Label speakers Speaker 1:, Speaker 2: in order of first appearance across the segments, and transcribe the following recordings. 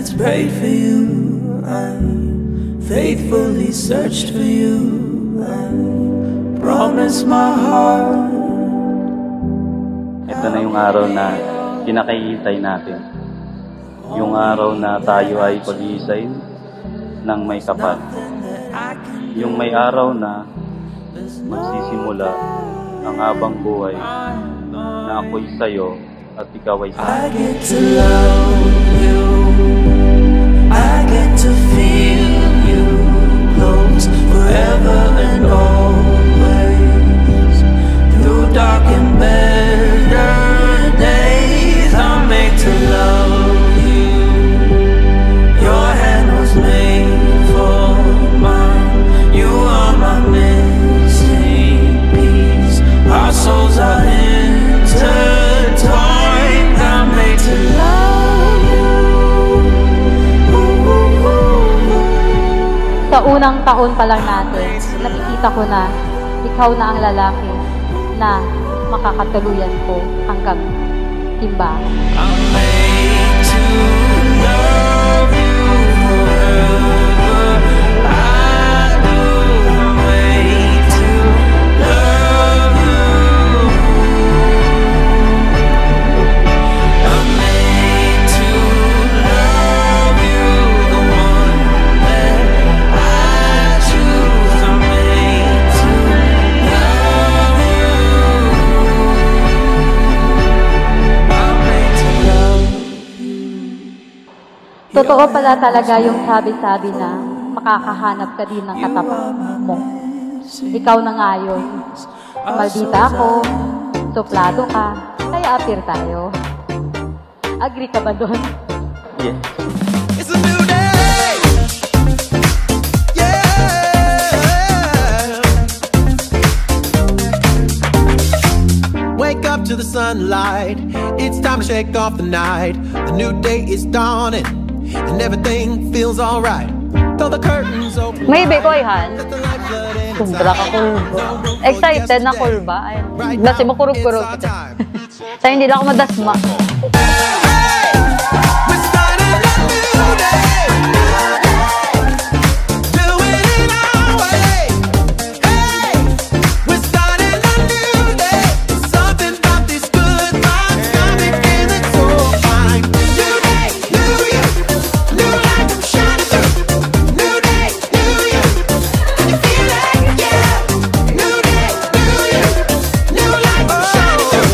Speaker 1: nights prayed for you, I faithfully searched for you, I promised my heart.
Speaker 2: Ito na yung araw na kinakahihintay natin. Yung araw na tayo ay pag-iisayin ng may kapal. Yung may araw na magsisimula ang habang buhay na ako'y sa'yo at ikaw ay sa'yo.
Speaker 1: I get to love you, I get to feel you close forever and always. Through dark and better days, I'm made to love you. Your hand was made for mine. You are my missing piece. Our souls are intertwined. I'm made to love you.
Speaker 3: Sa unang taon pa lang natin, nakikita ko na ikaw na ang lalaki na makakatuluyan ko hanggang timbahan.
Speaker 1: I'm made to love you forever. I do. I'm made to love you. I'm made to love you, the one that I choose. I'm made to love you. I'm made to love you.
Speaker 3: Totoo pala talaga yung sabi-sabi na makakahanap ka din ng katapat mo. Ikaw na nga yun. Maldita ako, suplado ka, kaya appear tayo. Agree ka ba doon?
Speaker 2: Yes.
Speaker 1: It's a new day. Yeah.
Speaker 4: Wake up to the sunlight. It's time to shake off the night. The new day is dawning, and everything feels alright. Throw the curtains open.
Speaker 5: May bekoyhan.
Speaker 4: Let the light flood in.
Speaker 5: Sobra ka kulbo. Excited na kulba. Basi mo kurog-kurog. Sa hindi lang ako madasma.
Speaker 4: We're starting a new day. Do it in our way. Hey, we're starting a new day. Something about these good vibes got me feeling so fine. New day, new you, new light I'm shining through. New day, new you, can you feel it? Yeah. New day, new you, new light I'm shining through.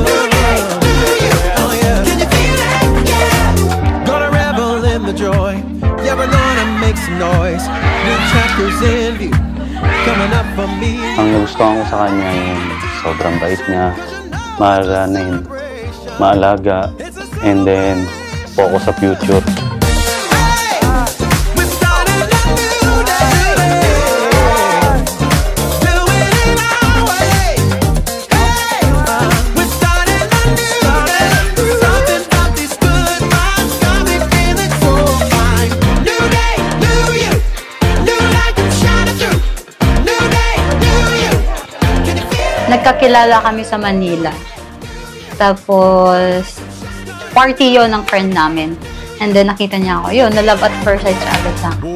Speaker 4: New day, new you, can you feel it? Yeah. Gonna revel in the joy. Yeah, we're gonna make some noise. New chapters in view, coming up for me.
Speaker 2: Ang nagustuhan ko sa kanya yung sobrang bait niya, maalanin, maalaga, and then focus sa future.
Speaker 4: We're starting a new day. Do it in our way. Hey, we're starting a new day. Something about these good vibes got me feeling so fine. New day, new you, new light I'm shining through. New day, new you, can you feel it?
Speaker 5: Nagkakilala kami sa Manila. Tapos, party yon ng friend namin. And then, nakita niya ako. Yun, na love at first sight siya agad sa akin.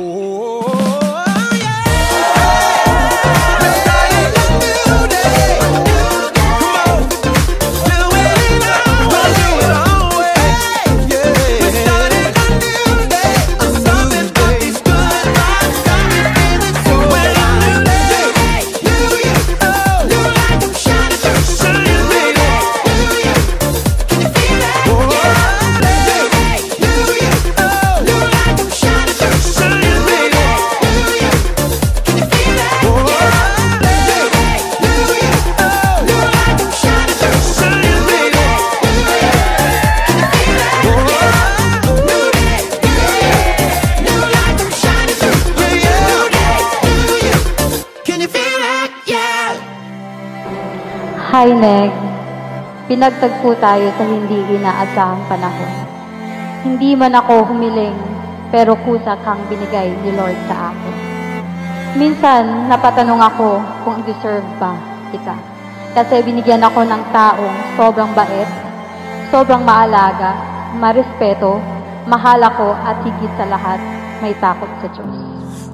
Speaker 3: Hi, Nek. Pinagtagpo tayo sa hindi inaasahang panahon. Hindi man ako humiling, pero kusa kang binigay ni Lord sa akin. Minsan, napatanong ako kung deserve ba kita. Kasi binigyan ako ng taong sobrang bait, sobrang maalaga, marespeto, Mahal ako at higit sa lahat, may takot sa Diyos.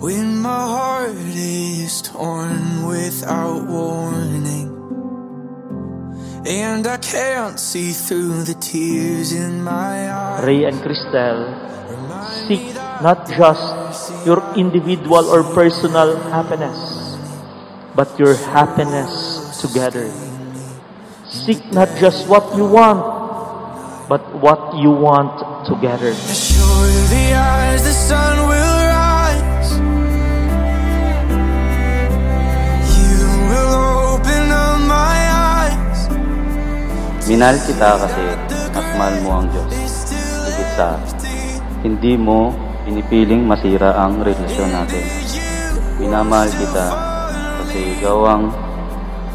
Speaker 1: When my heart is torn without warning, and I can't see through the tears in my eyes.
Speaker 6: Ray and Cristel, seek not just your individual or personal happiness, but your happiness together. Seek not just what you want, but what you want together.
Speaker 1: Surely as the sun will rise, you will open up my eyes.
Speaker 2: Minahal kita kasi at mahal mo ang Diyos. Higit sa hindi mo pinipiling masira ang relasyon natin. Minamahal kita kasi ikaw ang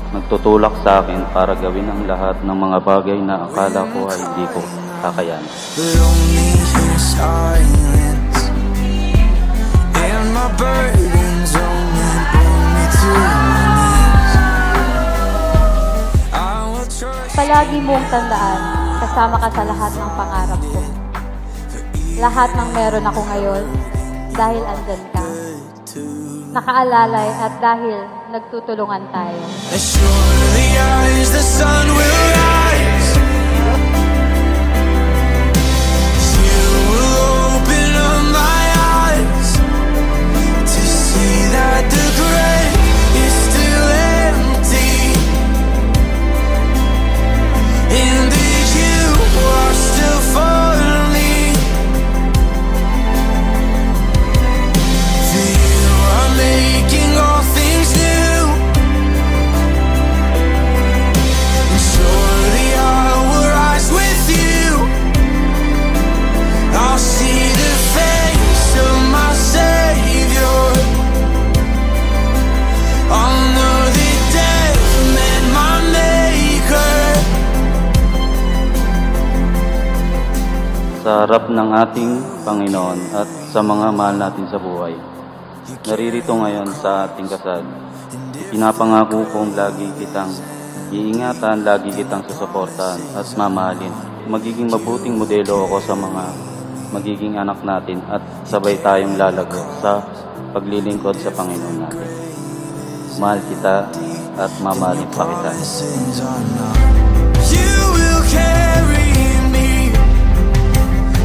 Speaker 2: nagtutulak sa akin para gawin ang lahat ng mga bagay na akala ko ay hindi ko kakayanin.
Speaker 1: Lonely in silence, and my burdens only bring me to my knees. I will trust.
Speaker 3: Palagi mong tandaan, kasama ka sa lahat ng pangarap ko. Lahat ng meron ako ngayon, dahil andyan ka. Nakaalalay at dahil nagtutulungan tayo.
Speaker 1: As surely as the sun will rise, you will open up my eyes to see that the grave is still empty, and that you are still for me. For you are making all things new, and surely I will rise with you. I'll see the face of my Savior. I'll know that death met my Maker.
Speaker 2: Sa harap ng ating Panginoon at sa mga mahal natin sa buhay, naririto ngayon sa ating kasal. Pinapangako kong lagi kitang iingatan, lagi kitang susuportahan at mamahalin. Magiging mabuting modelo ako sa mga magiging anak natin at sabay tayong lalago sa paglilingkod sa Panginoon natin. Mahal kita at mamahalin pa kita.
Speaker 1: Sins are not. You will carry me.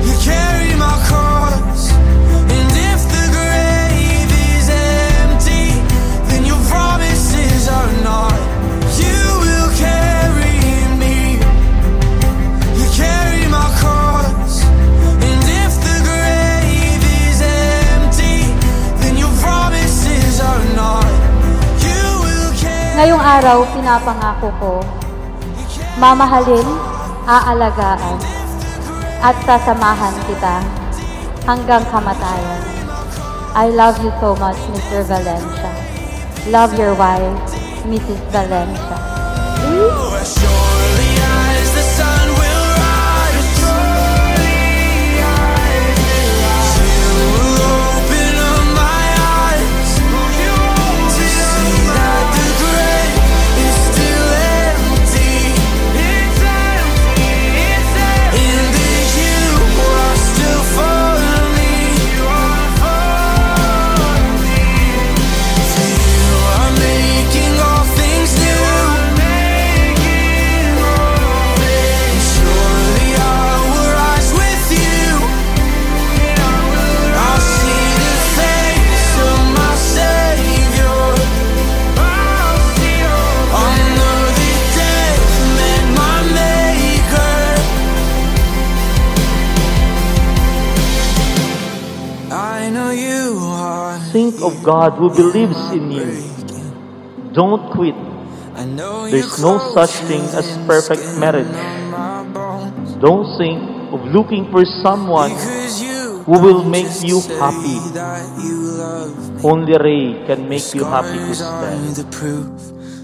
Speaker 1: You carry my cross. And if the grave is empty, then your promises are not. You will carry me. You carry my cross. And if the grave is empty, then your promises are not. You will carry.
Speaker 3: Ngayong araw, pinapangako ko, mamahalin, aalagaan, at sasamahan kita hanggang kamatayan. I love you so much, Mr. Valencia. Love your wife, Mrs. Valencia.
Speaker 1: Surely as the sun will rise, you will open up my eyes to see that the grave is still empty, and that you are still for me. For you are making all things new. Surely I will rise with you. I'll see the face of my Savior. I'll know that death met my Maker. I know you are.
Speaker 6: Think of God who believes in you. Don't quit.
Speaker 1: I know
Speaker 6: There's no such thing as perfect marriage.
Speaker 1: my bones.
Speaker 6: Don't think of looking for someone
Speaker 1: Because you
Speaker 6: who will make you happy.
Speaker 1: that you love me.
Speaker 6: Only Ray can make you happy,
Speaker 1: Scars are
Speaker 6: Cristel.
Speaker 1: the proof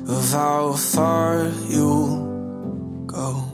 Speaker 1: of how far you'll go.